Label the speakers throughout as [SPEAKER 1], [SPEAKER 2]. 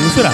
[SPEAKER 1] ಉಸುರ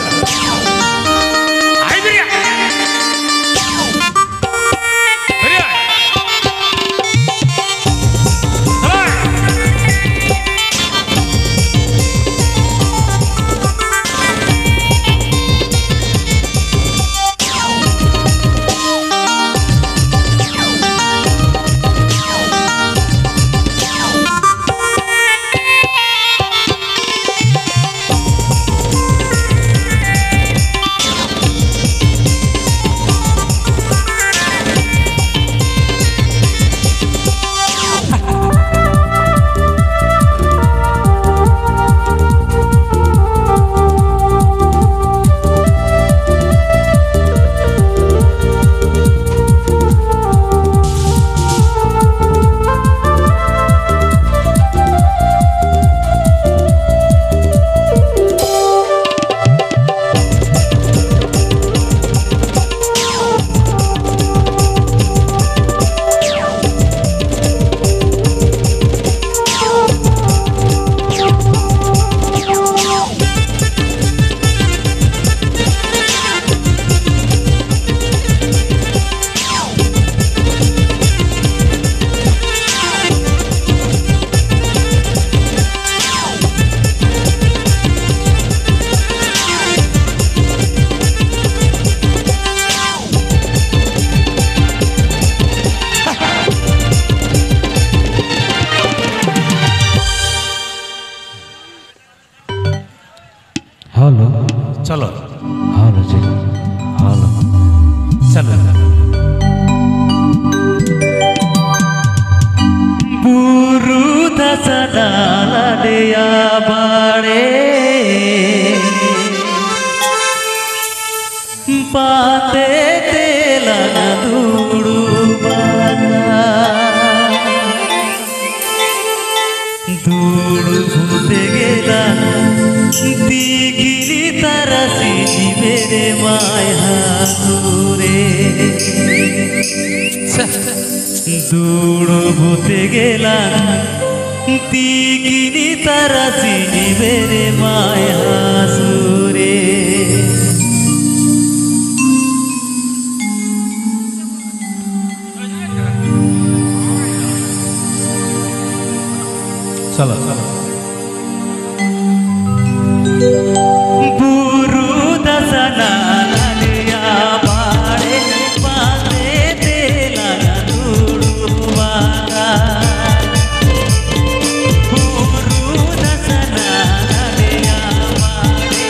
[SPEAKER 2] hello
[SPEAKER 1] चलो
[SPEAKER 2] hello जी hello
[SPEAKER 1] चलो
[SPEAKER 2] बुरुद सदालया बाड़े पाते तेला दूड़ू दूड़ घूमते गेला दिगिरी तरसी मेरे माया दूरे दूड़ घूमते गेला दिगिरी तरसी मेरे माया सूरे
[SPEAKER 1] चलो चलो
[SPEAKER 2] बुरुद सदालया बाड़े पाते तेला दूड़ुवागा बुरुद सदालया बाड़े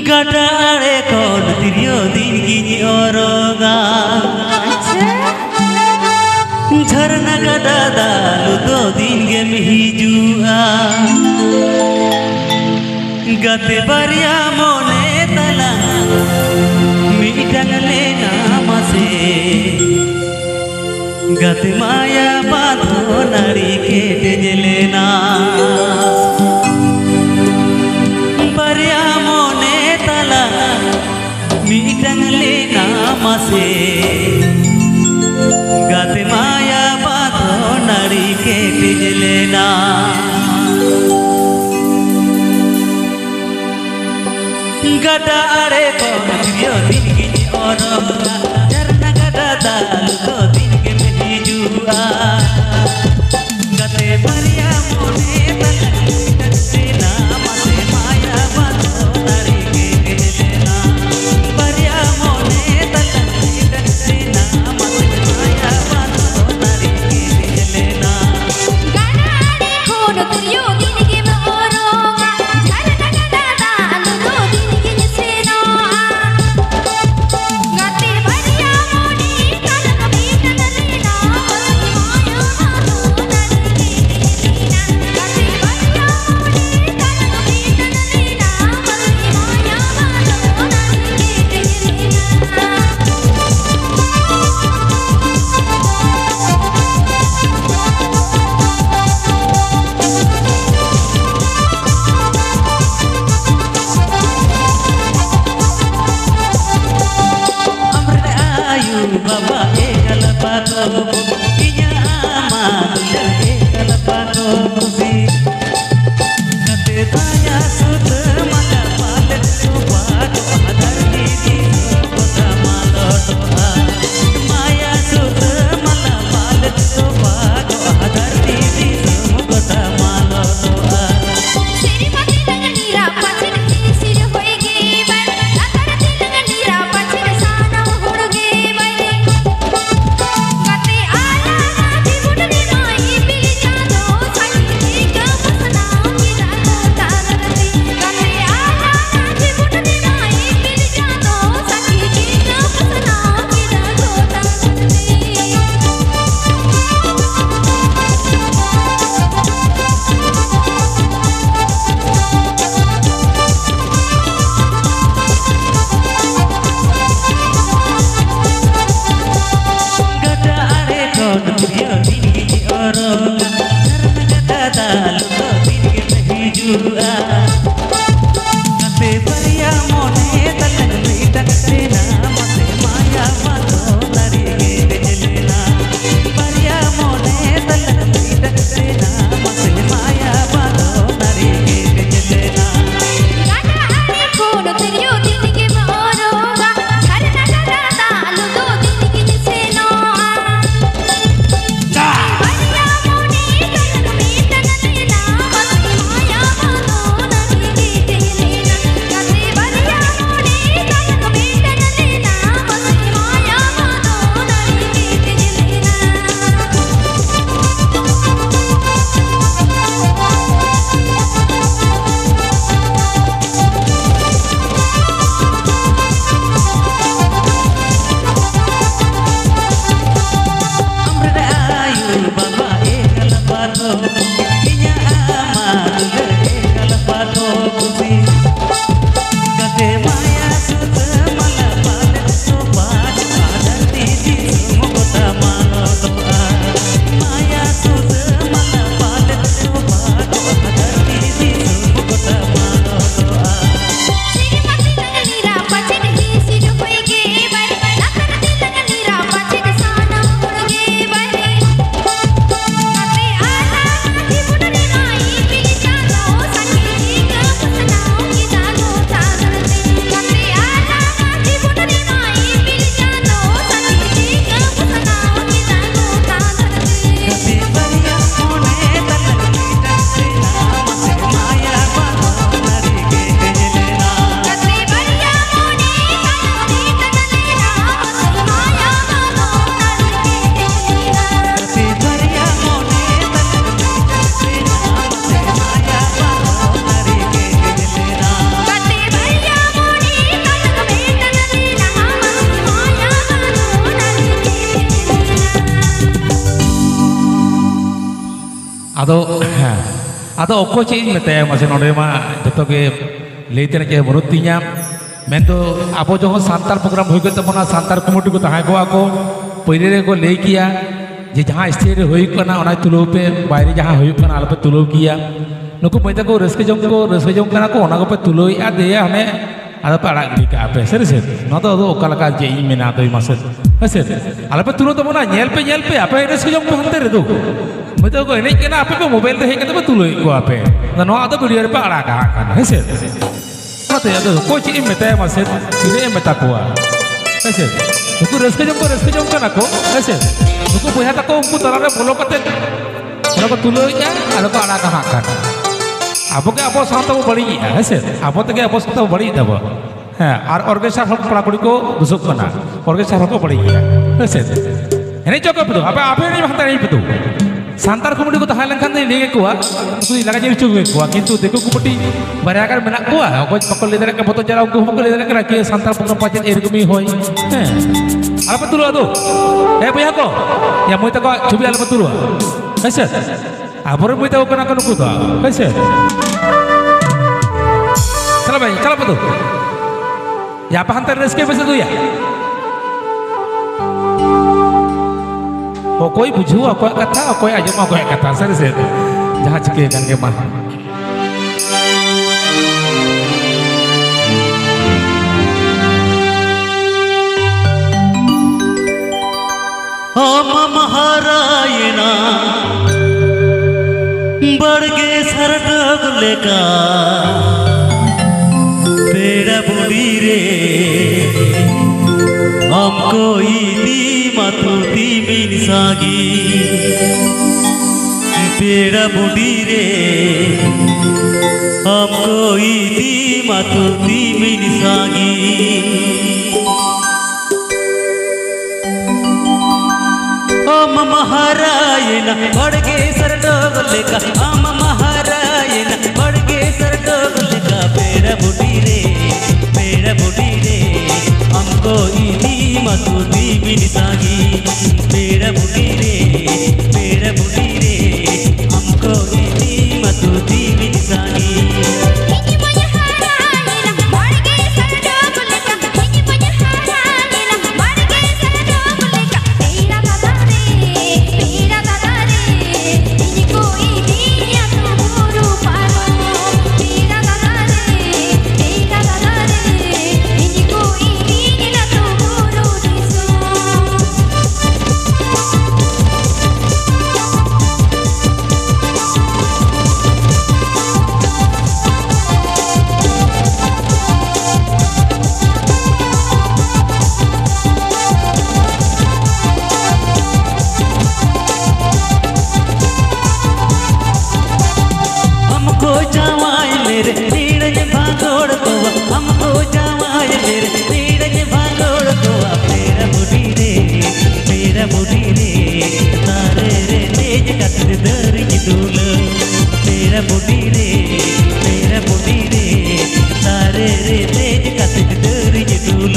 [SPEAKER 2] गटारे कौन तिरियो दिन की औरोगा झरना का दादा लुदो दिन के मिहिजुआ गते बरिया मोने तला मीटंग लेना मसे गते माया बाधो नारी के तेजलेना बरिया मोने तला मीटंग लेना मसे गते माया बाधो नारी के तेजलेना गटारे कौन तिरियो दिन की औरोगा झरना गटा दाल तो दिन के मिहिजुआ गते बरिया मोने तला सेना मसे माया बाधो नारी के तेजलेना बरिया मोने तला सेना मसे माया बाधो नारी के तेजलेना
[SPEAKER 3] गटारे कौन तिरियो दिन की औरोगा झरना गटा दाल तो दिन की सेना
[SPEAKER 2] baba ekal pato inya ama ekal pato kusi kate tanya sut mala palet sobat adar didi kota malo doa maya sut mala palet sobat adar didi kota malo doa
[SPEAKER 3] Siripati dengan nira pacin sir hoye ge bar akarati dengan nira pacin sana hurge bai kate ala gaji budne mai pili jado sakhi ka pasna ki jado tagarati kate ala gaji budne mai pili jado sakhi ka pasna ki jado tagarati
[SPEAKER 2] gada are kon priya dingi oroga karna gada dalu dingi nahi jua kate pariya mone talag meita sena mate maya mato nari gelena pariya mone talag meita sena mate maya mato nari gelena
[SPEAKER 3] gada are kono teriyo dinge boroga karna gada dalu do dinge niseno bariya mone talag meita nalena mate maya mato nari gelena kate bariya mone talag meita nalena mate maya mato nari gelena
[SPEAKER 2] amrada ayu baba ekal pato inya ama ekal pato kusi kate maya sut mala palet sobat adar didi kota malo doa maya sut mala palet sobat adar didi kota malo doa
[SPEAKER 3] Siripati dengan nira pacin sir hoye ge bar akarati dengan nira pacin sana hurge bai kate ala gaji budne mai pili jado sakhi ka pasna ki jado tagarati kate ala gaji budne mai pili jado sakhi ka pasna ki jado tagarati
[SPEAKER 2] kate pariya mone talag meita sena mate maya mato nari gelena
[SPEAKER 3] kate bariya mone talag meita nalena mate maya mato nari gelena
[SPEAKER 2] kate pariya mone talag meita sena mate maya mato nari gelena
[SPEAKER 3] kate bariya mone talag meita nalena mate maya mato nari gelena
[SPEAKER 1] ado oko che in mete mase node ma joto ge leite ke bonutinya mendo abo jokon santar program hoy gote mona santar community ko taha ko ako पहले रे को ले किया जे जहाँ stage होई कना ओना तुलो पे बाहरी जहाँ होई कना अलपे तुलो किया नुको पैदा को रस्के जम कना को ओना को पे तुलो या दे हने ada para nika apa serius nado do kalaka je imena do mase hase alpe tulo to mona nyel pe apa ini sejong ko hanter do beto ko ini kena apa pe mobile te he kata tulo ko apa na no ado video re pa ara ka kan hase mate ado ko chi imeta mase ini imeta ko hase nuku reske jong kana ko hase nuku punya ta ko umpu tarare bolo kate ora ko tulo ya ado ko ara ka kan Apa ke apa sangat tahu balik ya, hasil. Apa tu ke apa sangat tahu balik dah, organisasi hak pelakon ko busuk mana, organisasi hak ko balik ya, hasil. Ini cukup betul. Apa ini hantar ini betul. Santar komedi ko tahan langkan ini lagi kuah, aku ini lagi jadi cukup kuah. Kintu deku komedi berakan menak kuah. Aku pakol lihat ke foto jalan aku pakol lihat ke lagi santar program pacet air kami hoi. Apa betul tu? Punya ko? Ya mau itu ko coba apa betul? Hasil. Abor mo itaw kana kanu kuta. Kasi. Kala pa to. Ya pa hantar reske bese tu ya. O koi bujhu ko kata o koi ajama ko kata sare se. Jaha chike kan ke mah.
[SPEAKER 4] महारायणा बड़गे सरडग लेका पेड़ा बुढ़ी रे हमको इदी मतुती मिनसागी पेड़ा बुढ़ी रे हमको इदी मतुती मिनसागी ओम महारायण बड़गे सरडोग लेका ओम महारायण बड़गे सरडोग लेका पेड़ा बुढ़ी रे हमको इदी मतुती मिनसागी पेड़ा बुढ़ी रे हमको इदी मतुती मिनसागी हमको जावाय मेरे नीरज भागोड़ गोवा पेड़ा बुढ़ी रे तारे रे तेज कतर दर की दूल पेड़ा बुढ़ी रे तारे रे तेज कतर दर की दूल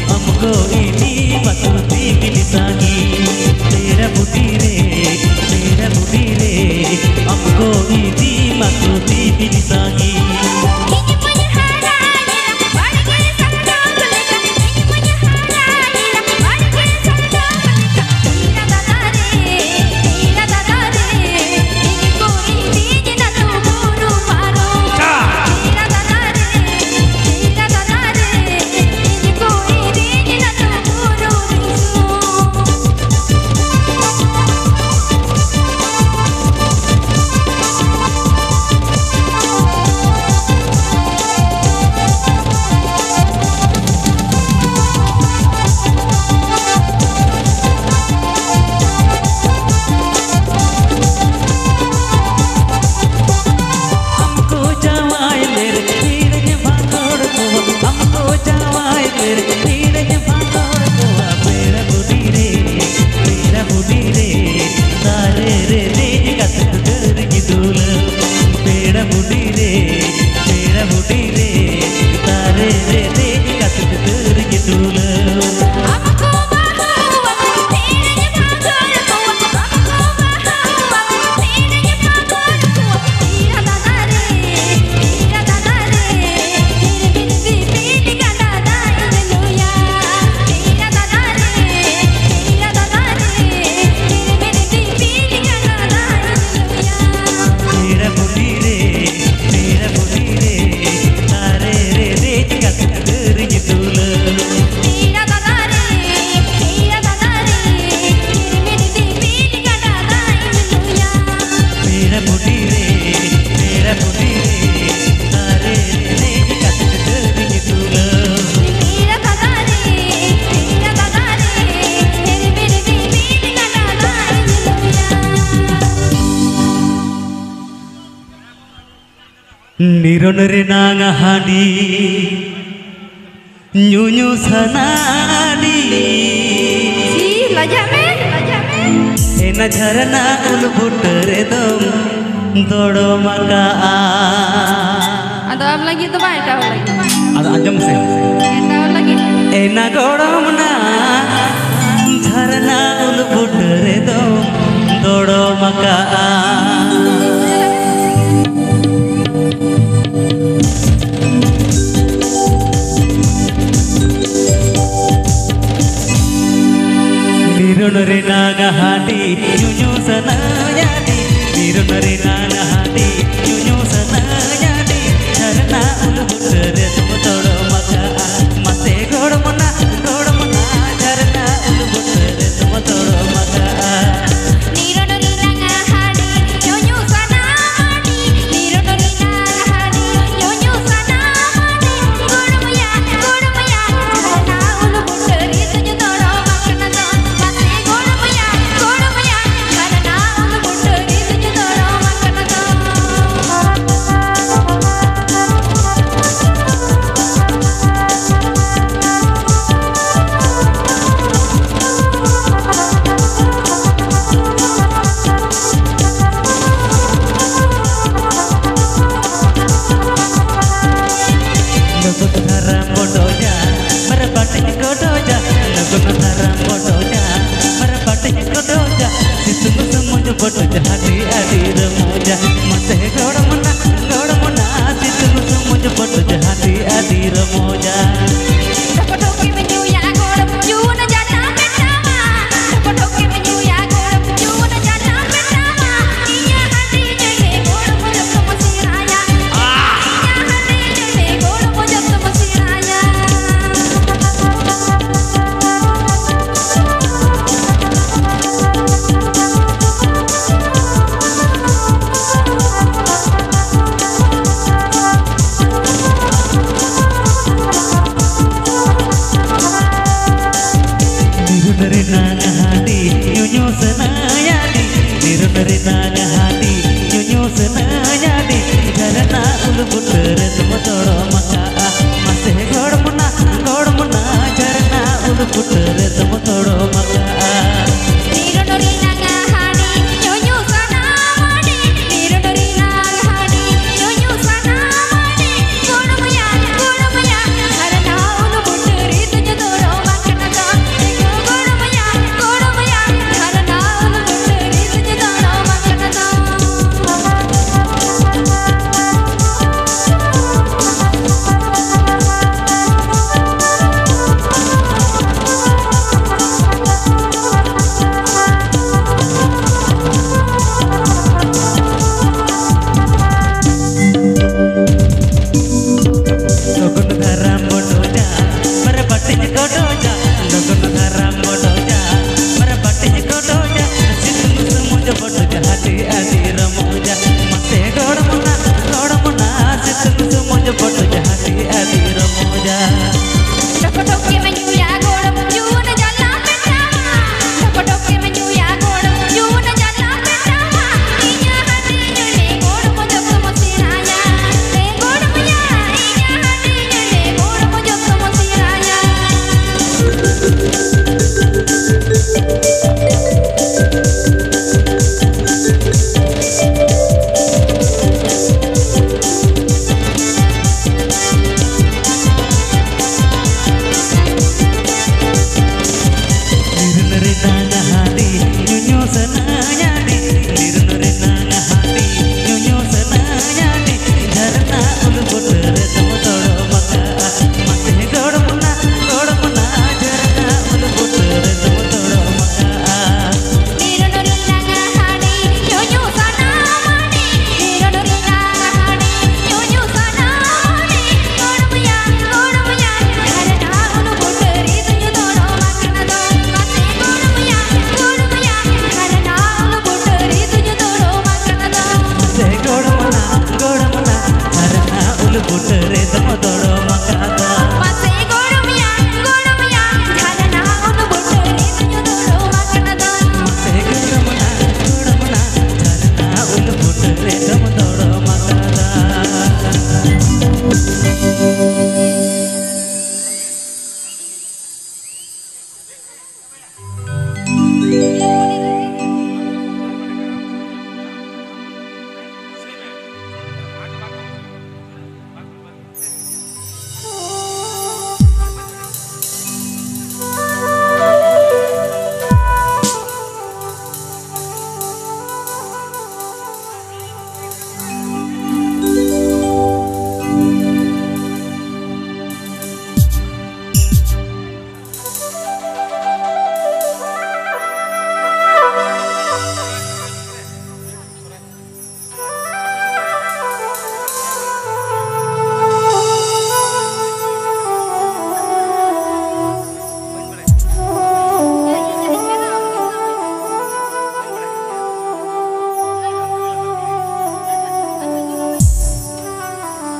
[SPEAKER 4] हमको इदी मतुती मिनसागी पेड़ा बुढ़ी रे हमको इदी मतुती मिनसागी
[SPEAKER 3] Thank you.
[SPEAKER 4] Niron renang hadi Nyunyu sanadi
[SPEAKER 3] Ih, lajak men.
[SPEAKER 4] Ena jharana ulbutere dom Dodo maka
[SPEAKER 3] Ada apa lagi tuh Pak? Tahu lagi.
[SPEAKER 4] Ada anjam se
[SPEAKER 3] Tahu lagi.
[SPEAKER 4] Ena godamna jharana ulbutere dom Dodo maka Nirun renang hadi nyunyu sanayadi Nirun renang hadi nyunyu sanayadi Jharana ulbutere dom dodo maka Mate godamna jharana ulbutere dom dodo maka
[SPEAKER 3] Nirondori nanga hadi, nyonyo sana mani. Nirondori nanga hadi, nyonyo sana mani. Godumaya, jharana ulu bundari tuju toro makna don. Mate godumaya, jharana ulu bundari tuju toro makna don.
[SPEAKER 4] Nukut haram bodohnya merepati kodohnya Nukut haram bodohnya merepati kodohnya Situnggu semuanya bodohnya hati-hati remoja Mate godamna Situnggu semuanya bodohnya hati-hati remoja
[SPEAKER 3] Tokotoki menyuya godam juna jana pertama. Tokotoki menyuya godam juna jana pertama. Inya hati jadi godam mojok sama si raya. Inya hati jadi godam mojok sama si raya.
[SPEAKER 4] Nirun renang hadi nyunyu sanayadi Nirun renang hadi nyunyu sanayadi Jharana ulbutere dom dodo maka Mate godamna jharana ulbutere dom dodo maka
[SPEAKER 3] Nirondori nanga hadi, nyonyo sana mani. Nirondori nanga hadi, nyonyo sana mani. Godumaya, jharana ulu bundari tuju toro makna don. Godumaya, jharana ulu bundari tuju toro makna don.
[SPEAKER 4] Nukut haram bodohnya merepati kodohnya Nukut haram bodohnya merepati kodohnya Situnggu semuanya bodohnya hati-hati remoja Mate godamna Situnggu semuanya bodohnya hati-hati remoja
[SPEAKER 3] Tokotoki menyuya godam juna jana pertama. Tokotoki menyuya godam juna jana pertama. Inya hati jadi godam mojok sama si raya. Godumaya, inya hati jadi godam mojok sama si raya.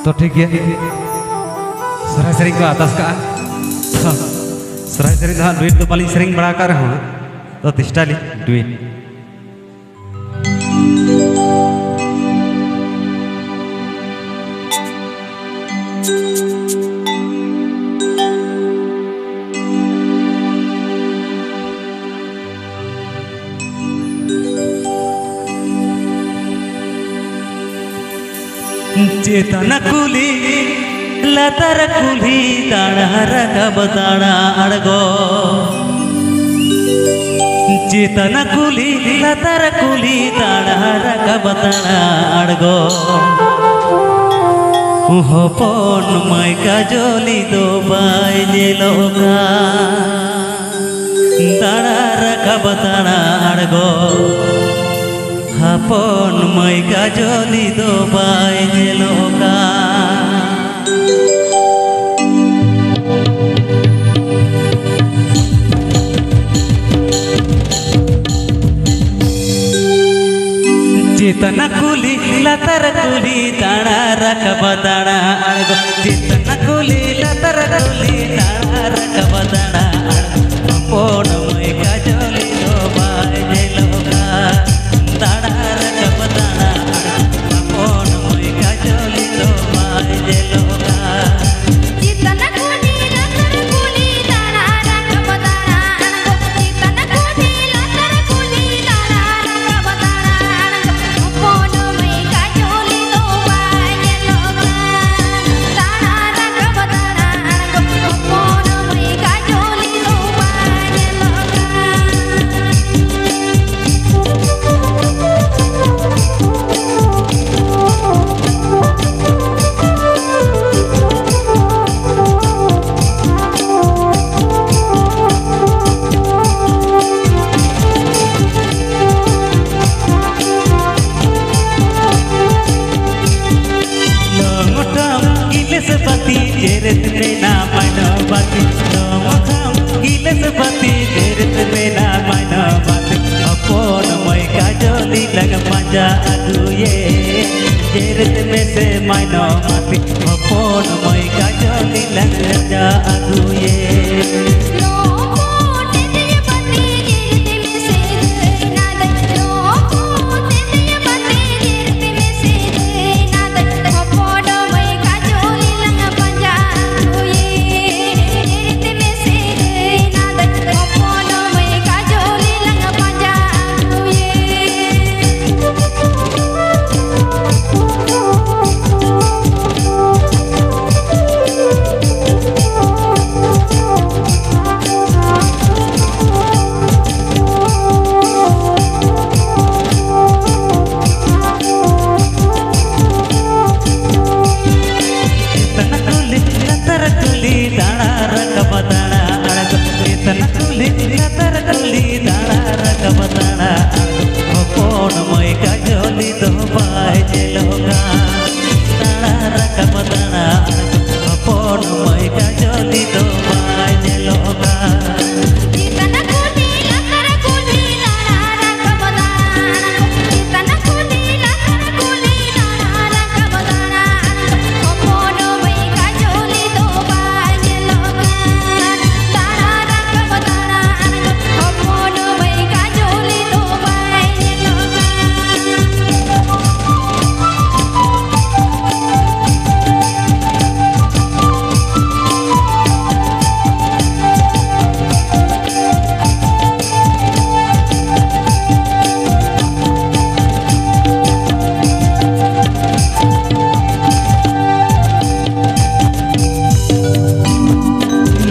[SPEAKER 5] तो ठीक है सराय सेरिंग को आतास का सराय सेरिंग दा do it तो बाली सेरिंग बड़ा कर रहा हूं तो तिष्टाली डुइट
[SPEAKER 4] चेतना कुली लतर कुली ताड़ा रकब ताड़ा अड़गो चेतना कुली लतर कुली ताड़ा रकब ताड़ा अड़गो होपन माई का जोली दो बाई जेलोगा ताड़ा रकब ताड़ा अड़गो हापन माई का जोली दो बाई जेलोगा चेतना कुली लतर कुली ताड़ा रकब ताड़ा अड़गो चेतना कुली लतर कुली ताड़ा रकब ताड़ा अड़गो पोन माई का जोली दो बाई जेलोगा ताड़ा रकब ताड़ा अड़गो पोन माई का जोली दो बाई जेलोगा
[SPEAKER 3] चेतना कुली लतर कुली ताड़ा रकब ताड़ा अड़गो चेतना कुली लतर कुली ताड़ा रकब ताड़ा अड़गो पोन मई का जोली दो बाई जेलोगा ताड़ा रकब ताड़ा अड़गो पोन मई का जोली दो बाई जेलोगा
[SPEAKER 4] लोमठम गिलस पति जेरत में ना मायना बाती लोमठम गिलस पति जेरत में ना मायना बाती अपन मई का जोली लग मजा अगुए जेरत में से मायना बाती अपन मई का जोली लग मजा अगुए
[SPEAKER 3] लोको तेरे पति गिरते में से नाद लोको तेरे पति गिरते में से नाद पोडो मई का जोली लंग पंजा हुए गिरते में से नाद पोडो मई का जोली लंग पंजा
[SPEAKER 4] चेतना कुली लतर कुली ताड़ा रकब ताड़ा अड़गो चेतना कुली लतर कुली ताड़ा रकब ताड़ा अड़गो पोन मई का जोली दो बाई जेलोगा ताड़ा रकब ताड़ा अड़गो पोन मई का जोली दो बाई जेलोगा
[SPEAKER 3] चेतना कुली लतर कुली ताड़ा रकब ताड़ा चेतना कुली लतर कुली ताड़ा रकब ताड़ा पोनो मई का जोली दो बाई जेलोगा ताड़ा रकब ताड़ा पोनो मई का जोली दो बाई जेलोगा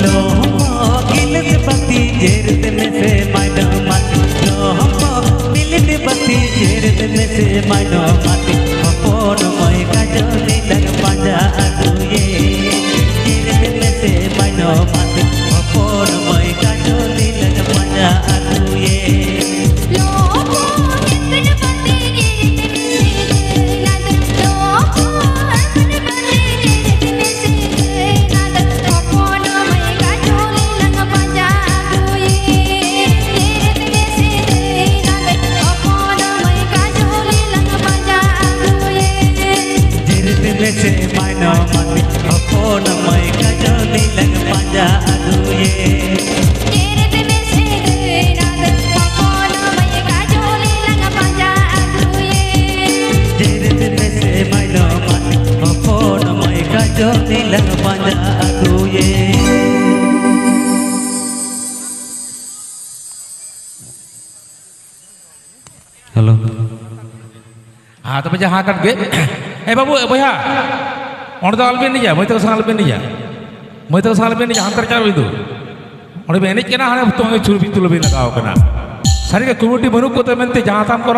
[SPEAKER 4] लोमो गिलस पति जेरत में से मायनो माती लोमो गिलस पति जेरत में से मायनो माती पोन मई का जोली लग पंजा अगुए जेरत में से मायनो माती पोन मई का जोली लग पंजा अगुए
[SPEAKER 3] लोको तेरे पति गिरते में से नाद लोको तेरे पति गिरते में से नाद पोनो मई का जोली लंग पंजा हुए गिरते में से नाद पोनो मई का जोली लंग पंजा हुए
[SPEAKER 4] जेरत में से मायनो maino mati opon mai kajoli lang panja aduye
[SPEAKER 3] Jerit mese nada apon mai kajoli lang panja aduye
[SPEAKER 4] jerit mese maino mati opon mai kajoli lang panja aduye halo
[SPEAKER 1] तो बजा हाँ कर गे ए बाबू भैया और तो अलबे नहीं जा मैं तो साल पे नहीं जा मैं तो साल पे नहीं जा अंतर चार बिंदु और मैंने क्या ना हाँ तो चुर भी तुल भी लगाओ करना सारी का कम्युनिटी बनू को तो मैं जहाँ ताम करो